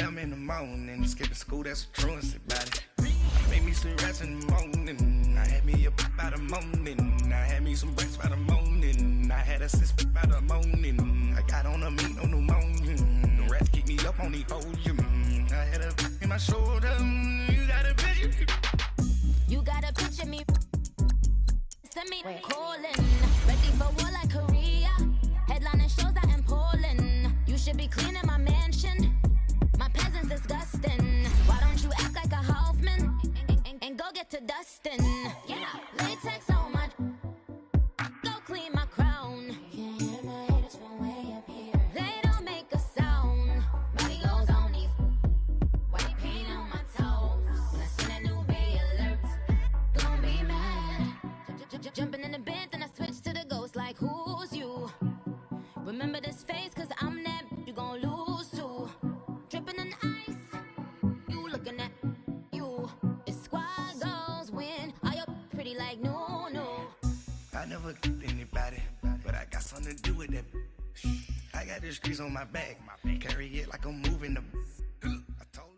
a.m. in the morning. Skipping school, that's a truancy about it. Made me some rats in the morning. I had me a pop by the morning. I had me some breaks by the morning. I had a six by the morning. I got on a meat, no pneumonia. The rats keep me up on the podium. I had a in my shoulder. You got a picture. You got a picture me. Send me calling. Ready for war like Korea. Headlining shows out in Poland. You should be cleaning my mansion. My peasants disgusting. Why don't you act like a Hoffman and go get to dustin'? Yeah, latex on my. Go clean my crown. Can't hear my haters from way up here. They don't make a sound. Money goes on these. White paint on my toes. When I send a new bay alert, gonna be mad. Jumping in the bed, then I switch to the ghost like who's you? Remember this face, cause I'm that you gon' lose to. Dripping in ice, you looking at you. It's squad goals win. Are you pretty like no? I never get anybody, but I got something to do with that. I got the streets on my back, carry it like I'm moving the. I told.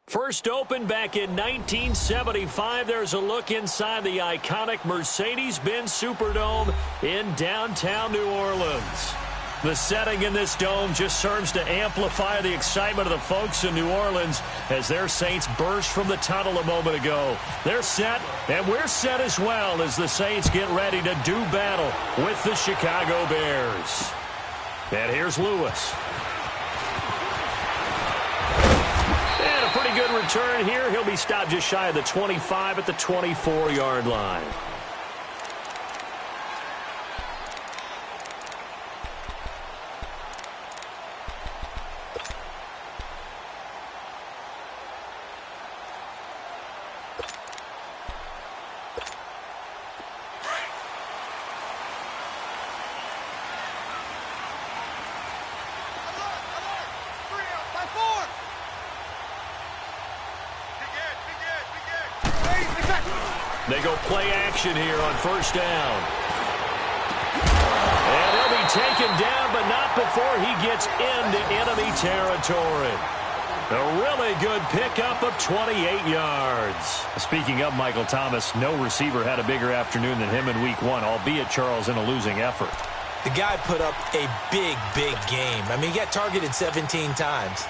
First opened back in 1975. There's a look inside the iconic Mercedes-Benz Superdome in downtown New Orleans. The setting in this dome just serves to amplify the excitement of the folks in New Orleans as their Saints burst from the tunnel a moment ago. They're set, and we're set as well as the Saints get ready to do battle with the Chicago Bears. And here's Lewis. And a pretty good return here. He'll be stopped just shy of the 25 at the 24-yard line. They go play action here on first down. And he'll be taken down, but not before he gets into enemy territory. A really good pickup of 28 yards. Speaking of Michael Thomas, no receiver had a bigger afternoon than him in week one, albeit Charles in a losing effort. The guy put up a big game. I mean, he got targeted 17 times.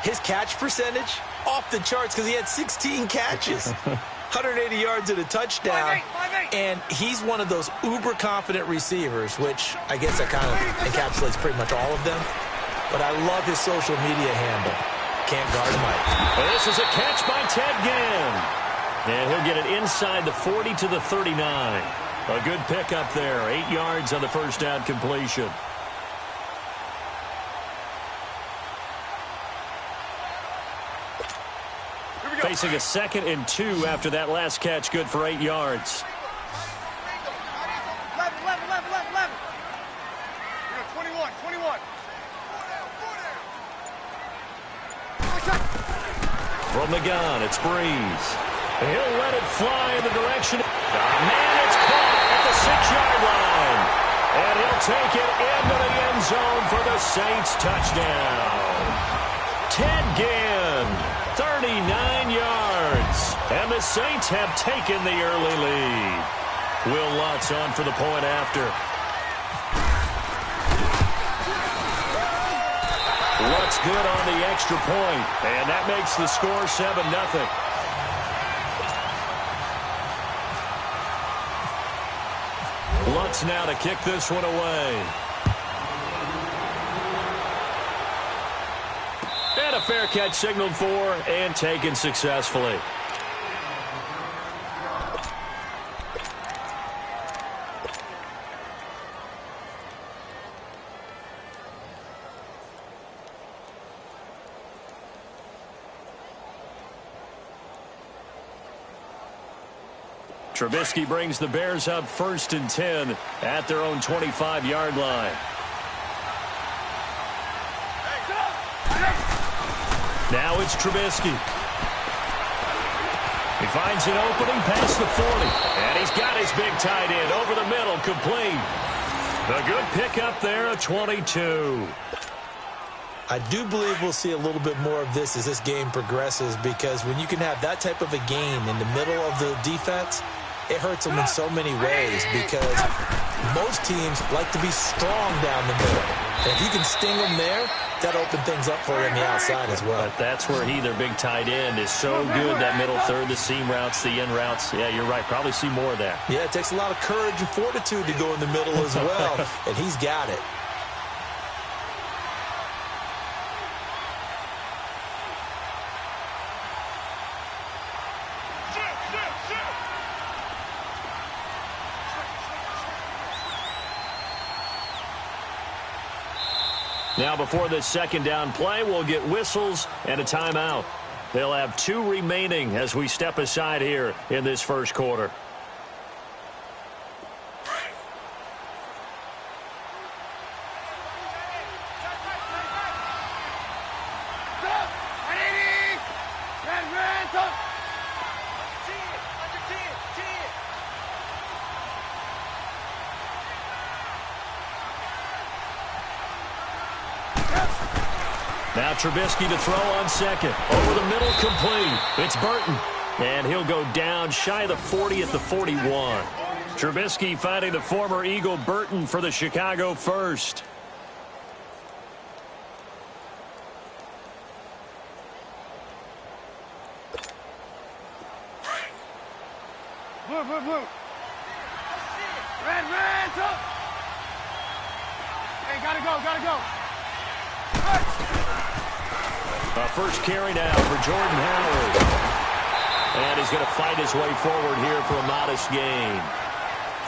His catch percentage, off the charts because he had 16 catches. 180 yards and a touchdown, and he's one of those uber-confident receivers, which I guess that kind of encapsulates pretty much all of them. But I love his social media handle. Can't guard Mike. Well, this is a catch by Ted Ginn. And he'll get it inside the 40 to the 39. A good pickup there. 8 yards on the first down completion. Facing a 2nd and 2 after that last catch, good for 8 yards. 21. From the gun, it's Breeze. He'll let it fly in the direction. Man, it's caught at the 6-yard line. And he'll take it into the end zone for the Saints touchdown. Ted Ginn, 39 yards. And the Saints have taken the early lead. Will Lutz on for the point after. Lutz good on the extra point. And that makes the score 7-0. Lutz now to kick this one away. And a fair catch signaled for and taken successfully. Trubisky brings the Bears up 1st and 10 at their own 25-yard line. Now it's Trubisky. He finds an opening past the 40. And he's got his big tight end over the middle, complete. A good pickup there, a 22. I do believe we'll see a little bit more of this as this game progresses, because when you can have that type of a gain in the middle of the defense, it hurts them in so many ways, because most teams like to be strong down the middle. And if you can sting them there, that opens things up for you on the outside as well. But that's where their big tight end, is so good, that middle third, the seam routes, the in routes. Yeah, you're right. Probably see more of that. Yeah, it takes a lot of courage and fortitude to go in the middle as well, and he's got it. Now, before this second down play, we'll get whistles and a timeout. They'll have 2 remaining as we step aside here in this first quarter. Now Trubisky to throw on second. Over the middle, complete. It's Burton. And he'll go down shy of the 40 at the 41. Trubisky finding the former Eagle Burton for the Chicago first. Blue. Red, up. Hey, gotta go. First carry now for Jordan Howard. And he's going to fight his way forward here for a modest gain.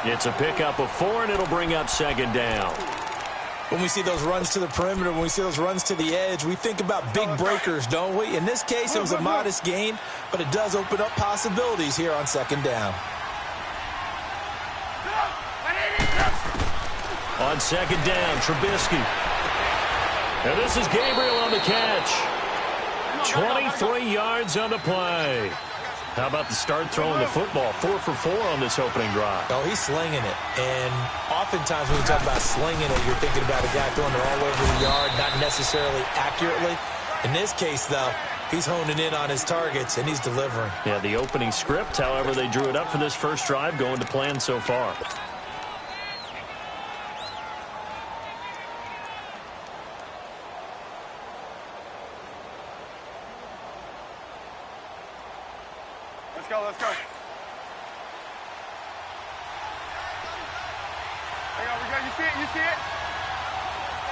It's a pickup of 4, and it'll bring up second down. When we see those runs to the perimeter, when we see those runs to the edge, we think about big breakers, don't we? In this case, it was a modest gain, but it does open up possibilities here on second down. On second down, Trubisky. And this is Gabriel on the catch. 23 yards on the play. How about the start throwing the football? 4 for 4 on this opening drive. Oh, he's slinging it. And oftentimes when you talk about slinging it, you're thinking about a guy throwing it all over the yard, not necessarily accurately. In this case, though, he's honing in on his targets, and he's delivering. Yeah, the opening script, however, they drew it up for this first drive, going to plan so far. Let's go. We got. You see it?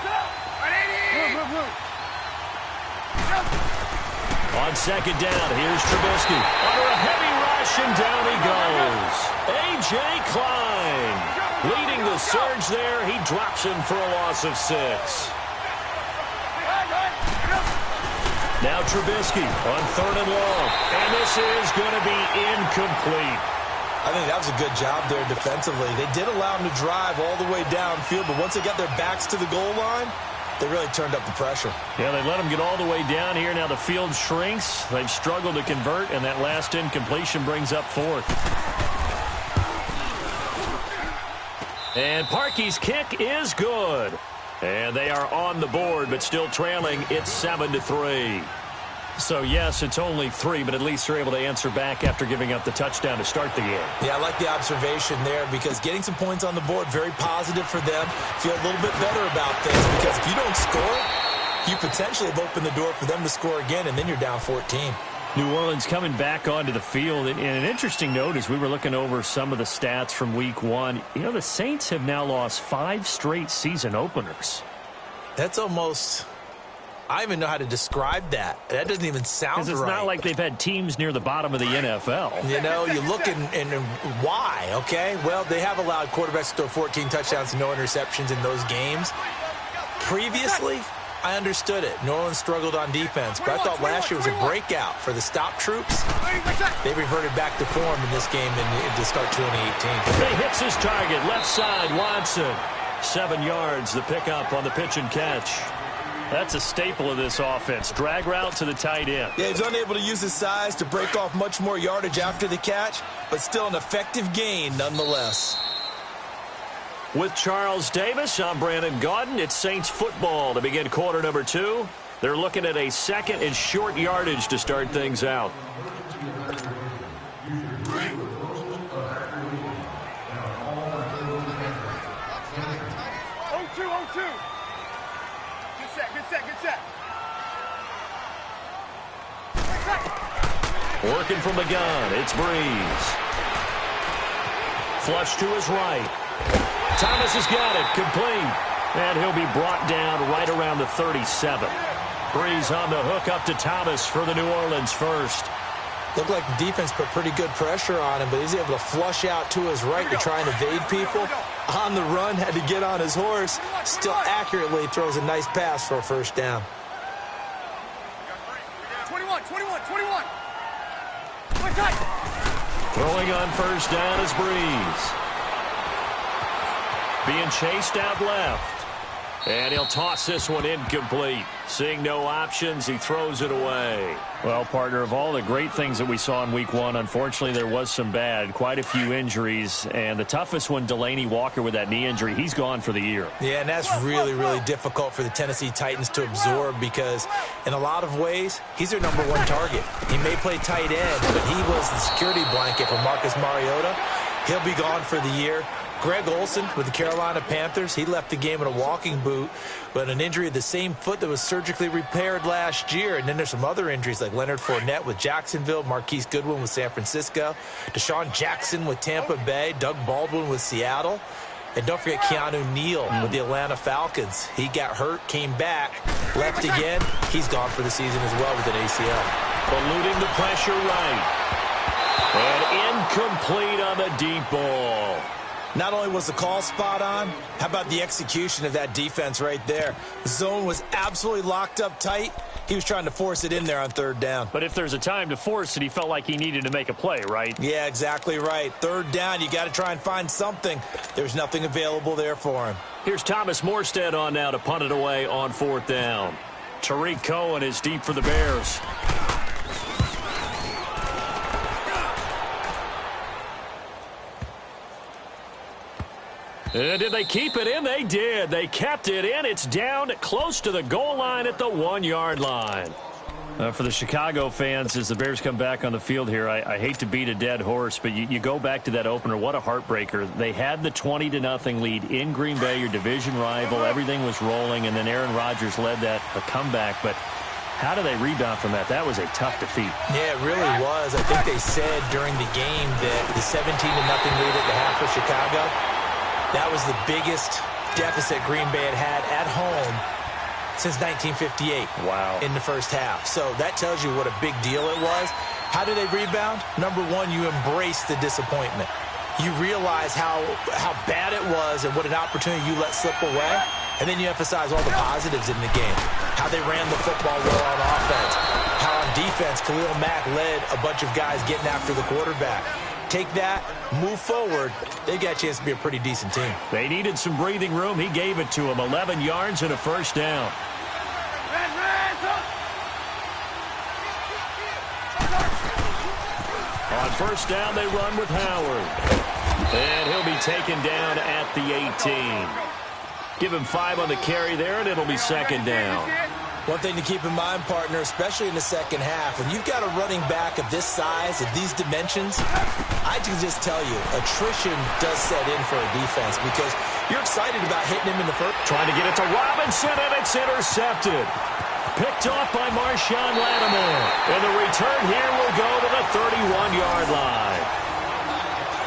Blue. On second down, here's Trubisky. Under a heavy rush, and down he goes. A.J. Klein leading the surge there. He drops him for a loss of 6. Now Trubisky on 3rd and long. And this is going to be incomplete. I think that was a good job there defensively. They did allow him to drive all the way downfield, but once they got their backs to the goal line, they really turned up the pressure. Yeah, they let him get all the way down here. Now the field shrinks. They've struggled to convert, and that last incompletion brings up 4th. And Parkey's kick is good. And they are on the board, but still trailing. It's 7-3. So, yes, it's only 3, but at least they're able to answer back after giving up the touchdown to start the game. Yeah, I like the observation there, because getting some points on the board, very positive for them. Feel a little bit better about things, because if you don't score, you potentially have opened the door for them to score again, and then you're down 14. New Orleans coming back onto the field. And an interesting note, as we were looking over some of the stats from week 1, the Saints have now lost 5 straight season openers. That's almost... I don't even know how to describe that. That doesn't even sound right. Because it's not like they've had teams near the bottom of the NFL. You look and why, okay? Well, they have allowed quarterbacks to throw 14 touchdowns and no interceptions in those games. Previously, I understood it. New Orleans struggled on defense, but I thought last year was a breakout for the stop troops. They reverted back to form in this game to start 2018. He hits his target, left side, Watson. 7 yards, the pickup on the pitch and catch. That's a staple of this offense. Drag route to the tight end. Yeah, he's unable to use his size to break off much more yardage after the catch, but still an effective gain nonetheless. With Charles Davis, I'm Brandon Gaudin. It's Saints football to begin quarter number 2. They're looking at a second and short yardage to start things out. 2. Good set. Working from the gun, it's Breeze. Flush to his right. Thomas has got it, complete. And he'll be brought down right around the 37. Breeze on the hook up to Thomas for the New Orleans first. Looked like the defense put pretty good pressure on him, but he's able to flush out to his right to try and evade people. On the run, had to get on his horse. Still accurately throws a nice pass for a first down. 21. Throwing on first down is Breeze. Being chased out left. And he'll toss this one incomplete. Seeing no options, he throws it away. Well, partner, of all the great things that we saw in Week 1, unfortunately there was some bad. Quite a few injuries. And the toughest one, Delaney Walker with that knee injury, he's gone for the year. Yeah, and that's really, really difficult for the Tennessee Titans to absorb because in a lot of ways, he's their number one target. He may play tight end, but he was the security blanket for Marcus Mariota. He'll be gone for the year. Greg Olsen with the Carolina Panthers, he left the game in a walking boot, but an injury of the same foot that was surgically repaired last year. And then there's some other injuries like Leonard Fournette with Jacksonville, Marquise Goodwin with San Francisco, Deshaun Jackson with Tampa Bay, Doug Baldwin with Seattle. And don't forget Keanu Neal with the Atlanta Falcons. He got hurt, came back, left again. He's gone for the season as well with an ACL. Eluding the pressure right. And incomplete on the deep ball. Not only was the call spot on, how about the execution of that defense right there? The zone was absolutely locked up tight. He was trying to force it in there on third down. But if there's a time to force it, he felt like he needed to make a play, right? Yeah, exactly right. Third down, you got to try and find something. There's nothing available there for him. Here's Thomas Morstead on now to punt it away on fourth down. Tariq Cohen is deep for the Bears. Did they keep it in? They did. They kept it in. It's down close to the goal line at the 1-yard line. For the Chicago fans, as the Bears come back on the field here, I hate to beat a dead horse, but you go back to that opener. What a heartbreaker. They had the 20-0 lead in Green Bay, your division rival. Everything was rolling, and then Aaron Rodgers led a comeback. But how do they rebound from that? That was a tough defeat. Yeah, it really was. I think they said during the game that the 17-0 lead at the half for Chicago, that was the biggest deficit Green Bay had at home since 1958. Wow. In the first half. So that tells you what a big deal it was. How did they rebound? Number one, you embrace the disappointment. You realize how bad it was and what an opportunity you let slip away. And then you emphasize all the positives in the game. How they ran the football well on offense. How on defense, Khalil Mack led a bunch of guys getting after the quarterback. Take that, move forward, they got a chance to be a pretty decent team. They needed some breathing room. He gave it to them. 11 yards and a first down. On first down, they run with Howard. And he'll be taken down at the 18. Give him 5 on the carry there, and it'll be second down. One thing to keep in mind, partner, especially in the second half, when you've got a running back of this size, of these dimensions, I can just tell you, attrition does set in for a defense because you're excited about hitting him in the first. Trying to get it to Robinson, and it's intercepted. Picked off by Marshawn Lattimore. And the return here will go to the 31-yard line.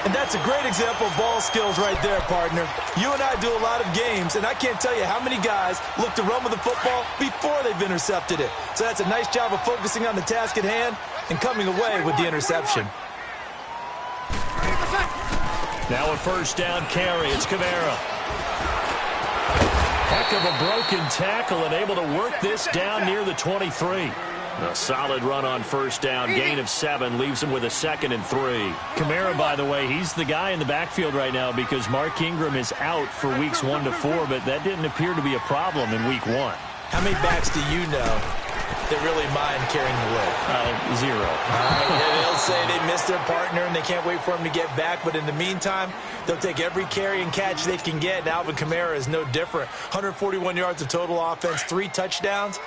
And that's a great example of ball skills right there, partner. You and I do a lot of games, and I can't tell you how many guys look to run with the football before they've intercepted it. So that's a nice job of focusing on the task at hand and coming away with the interception. Now a first down carry. It's Kamara. Heck of a broken tackle and able to work this down near the 23. A solid run on first down, gain of 7, leaves him with a 2nd and 3. Kamara, by the way, he's the guy in the backfield right now because Mark Ingram is out for weeks 1 to 4, but that didn't appear to be a problem in week 1. How many backs do you know that really mind carrying the load? 0. They'll say they missed their partner and they can't wait for him to get back, but in the meantime, they'll take every carry and catch they can get, and Alvin Kamara is no different. 141 yards of total offense, 3 touchdowns.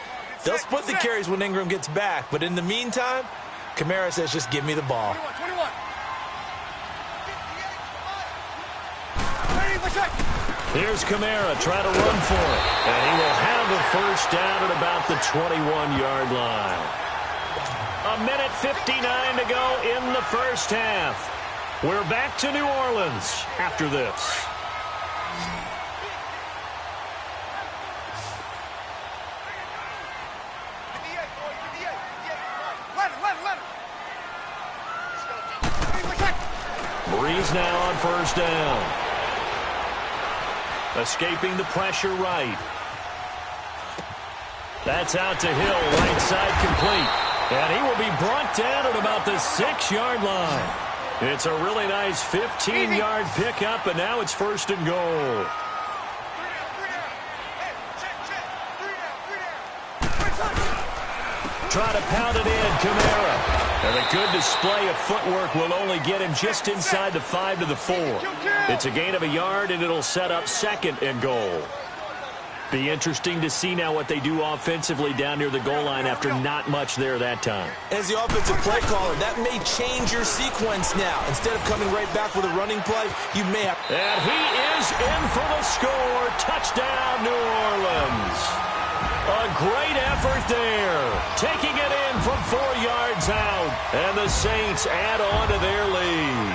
They'll split the carries when Ingram gets back, but in the meantime, Kamara says, just give me the ball. 21. Here's Kamara trying to run for it. And he will have a first down at about the 21-yard line. 1:59 to go in the first half. We're back to New Orleans after this. Breeze now on first down. Escaping the pressure right. That's out to Hill, right side complete. And he will be brought down at about the 6-yard line. It's a really nice 15-yard pickup, and now it's first and goal. Try to pound it in, Kamara. And a good display of footwork will only get him just inside the 5 to the 4. It's a gain of a yard, and it'll set up second and goal. Be interesting to see now what they do offensively down near the goal line after not much there that time. As the offensive play caller, that may change your sequence now. Instead of coming right back with a running play, you may have... And he is in for the score. Touchdown, New Orleans. A great effort there. Taking it in from 4 yards out. And the Saints add on to their lead.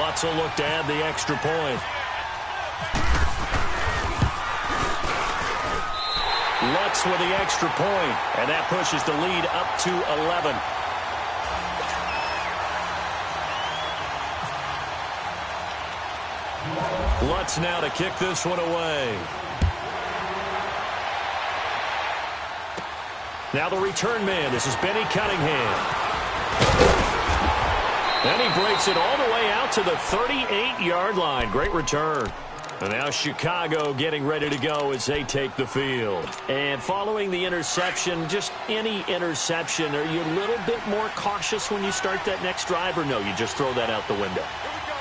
Lutz will look to add the extra point. Lutz with the extra point, and that pushes the lead up to 11. Lutz now to kick this one away. Now the return man. This is Benny Cunningham. And he breaks it all the way out to the 38-yard line. Great return. And now Chicago getting ready to go as they take the field. And following the interception, just any interception, are you a little bit more cautious when you start that next drive, or no, you just throw that out the window?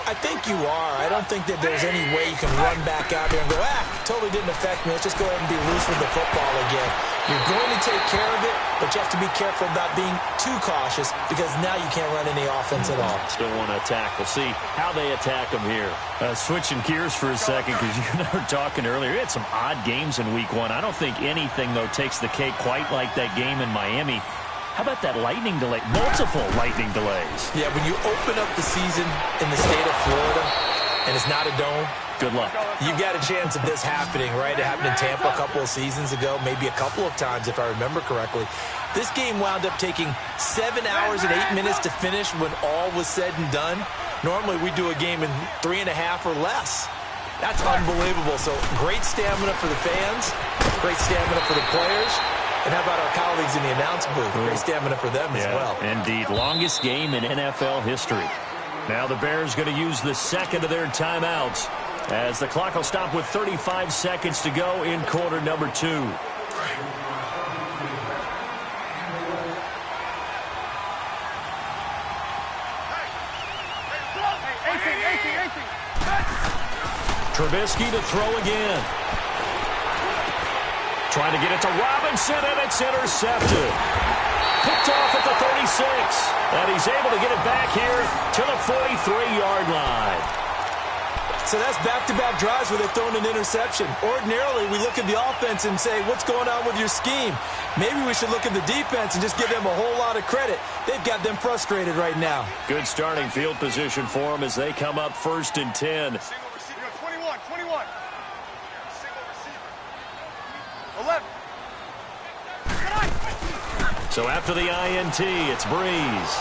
I think you are. I don't think that there's any way you can run back out there and go, totally didn't affect me. Let's just go ahead and be loose with the football again. You're going to take care of it, but you have to be careful about being too cautious because now you can't run any offense at all. Still want to attack. We'll see how they attack them here. Switching gears for a second because you and I were talking earlier. We had some odd games in week 1. I don't think anything, though, takes the cake quite like that game in Miami. How about that lightning delay? Multiple lightning delays. Yeah, when you open up the season in the state of Florida and it's not a dome, good luck. You've got a chance of this happening, right? It happened in Tampa a couple of seasons ago, maybe a couple of times if I remember correctly. This game wound up taking 7 hours and 8 minutes to finish when all was said and done. Normally we do a game in 3.5 or less. That's unbelievable. So great stamina for the fans, great stamina for the players. And how about our colleagues in the announce booth? Great stamina for them as well. Indeed. Longest game in NFL history. Now the Bears going to use the second of their timeouts as the clock will stop with 35 seconds to go in quarter number 2. Trubisky to throw again. Trying to get it to Robinson, and it's intercepted. Picked off at the 36. And he's able to get it back here to the 43-yard line. So that's back-to-back drives where they've thrown an interception. Ordinarily, we look at the offense and say, what's going on with your scheme? Maybe we should look at the defense and just give them a whole lot of credit. They've got them frustrated right now. Good starting field position for them as they come up 1st and 10. 21. 11. So after the INT, it's Breeze.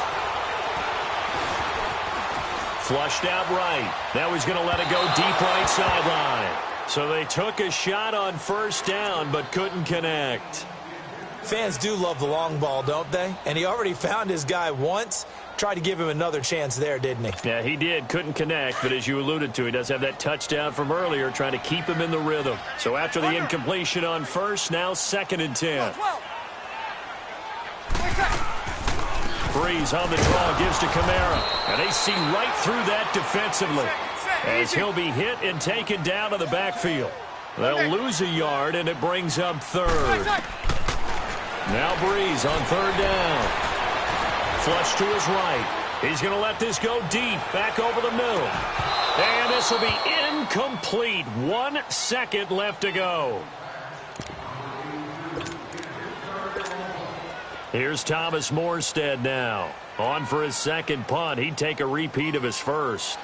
Flushed out right. Now he's going to let it go deep right sideline. So they took a shot on first down, but couldn't connect. Fans do love the long ball, don't they? And he already found his guy once. Tried to give him another chance there, didn't he? Yeah, he did. Couldn't connect, but as you alluded to, he does have that touchdown from earlier, trying to keep him in the rhythm. So after the incompletion on first, now 2nd and 10. Breeze on the draw, gives to Kamara. And they see right through that defensively as he'll be hit and taken down to the backfield. They'll lose a yard, and it brings up third. Now Breeze on third down. Flush to his right. He's going to let this go deep, back over the middle. And this will be incomplete. 1 second left to go. Here's Thomas Morstead now. On for his second punt. He'd take a repeat of his first.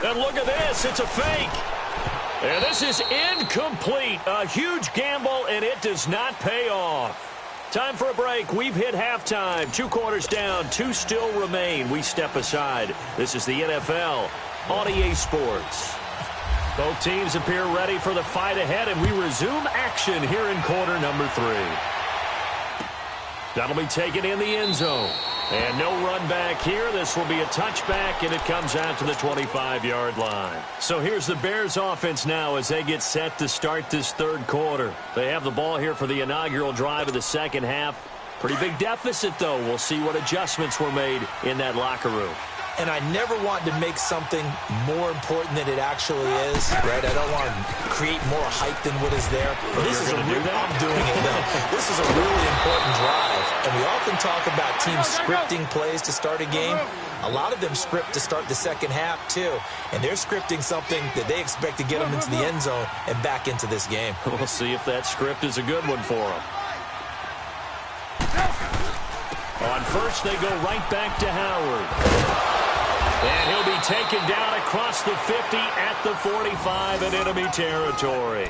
And look at this. It's a fake. And this is incomplete. A huge gamble, and it does not pay off. Time for a break. We've hit halftime. 2 quarters down. 2 still remain. We step aside. This is the NFL on EA Sports. Both teams appear ready for the fight ahead, and we resume action here in quarter number 3. That'll be taken in the end zone. And no run back here. This will be a touchback, and it comes out to the 25-yard line. So here's the Bears offense now as they get set to start this third quarter. They have the ball here for the inaugural drive of the second half. Pretty big deficit, though. We'll see what adjustments were made in that locker room. And I never want to make something more important than it actually is, right? I don't want to create more hype than what is there. But this is I'm doing it now. This is a really important drive. And we often talk about teams scripting plays to start a game. A lot of them script to start the second half, too. And they're scripting something that they expect to get them into the end zone and back into this game. We'll see if that script is a good one for them. On first, they go right back to Howard. And he'll be taken down across the 50 at the 45 in enemy territory.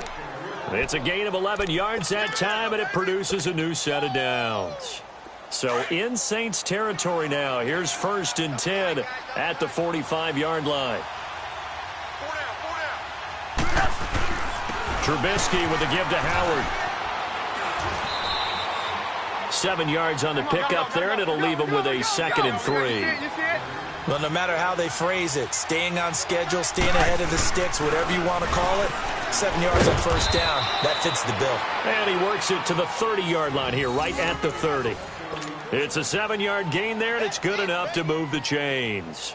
It's a gain of 11 yards that time, and it produces a new set of downs. So in Saints territory now. Here's 1st and 10 at the 45-yard line. Trubisky with the give to Howard. 7 yards on the pickup there, and it'll leave him with a 2nd and 3. Well, no matter how they phrase it, staying on schedule, staying ahead of the sticks, whatever you want to call it, 7 yards on first down, that fits the bill. And he works it to the 30-yard line here, right at the 30. It's a 7-yard gain there, and it's good enough to move the chains.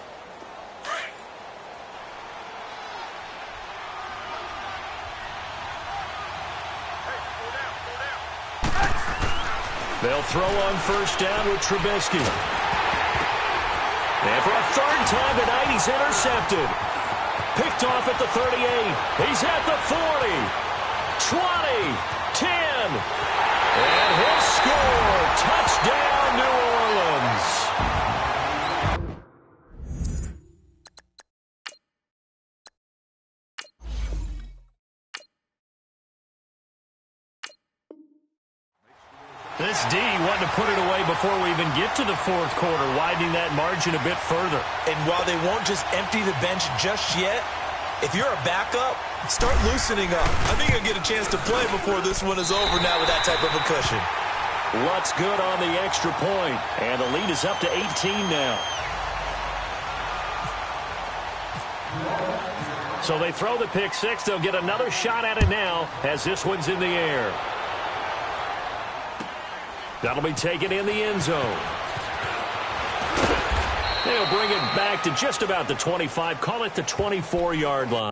They'll throw on first down with Trubisky. And for a 3rd time tonight, he's intercepted. Picked off at the 38. He's at the 40. 20. 10. And he'll score. Touchdown, New Orleans. This D wanted to put it away before we even get to the 4th quarter, widening that margin a bit further. And while they won't just empty the bench just yet, if you're a backup, start loosening up. I think you'll get a chance to play before this one is over now with that type of a cushion. What's good on the extra point? And the lead is up to 18 now. So they throw the pick 6. They'll get another shot at it now as this one's in the air. That'll be taken in the end zone. They'll bring it back to just about the 25, call it the 24-yard line.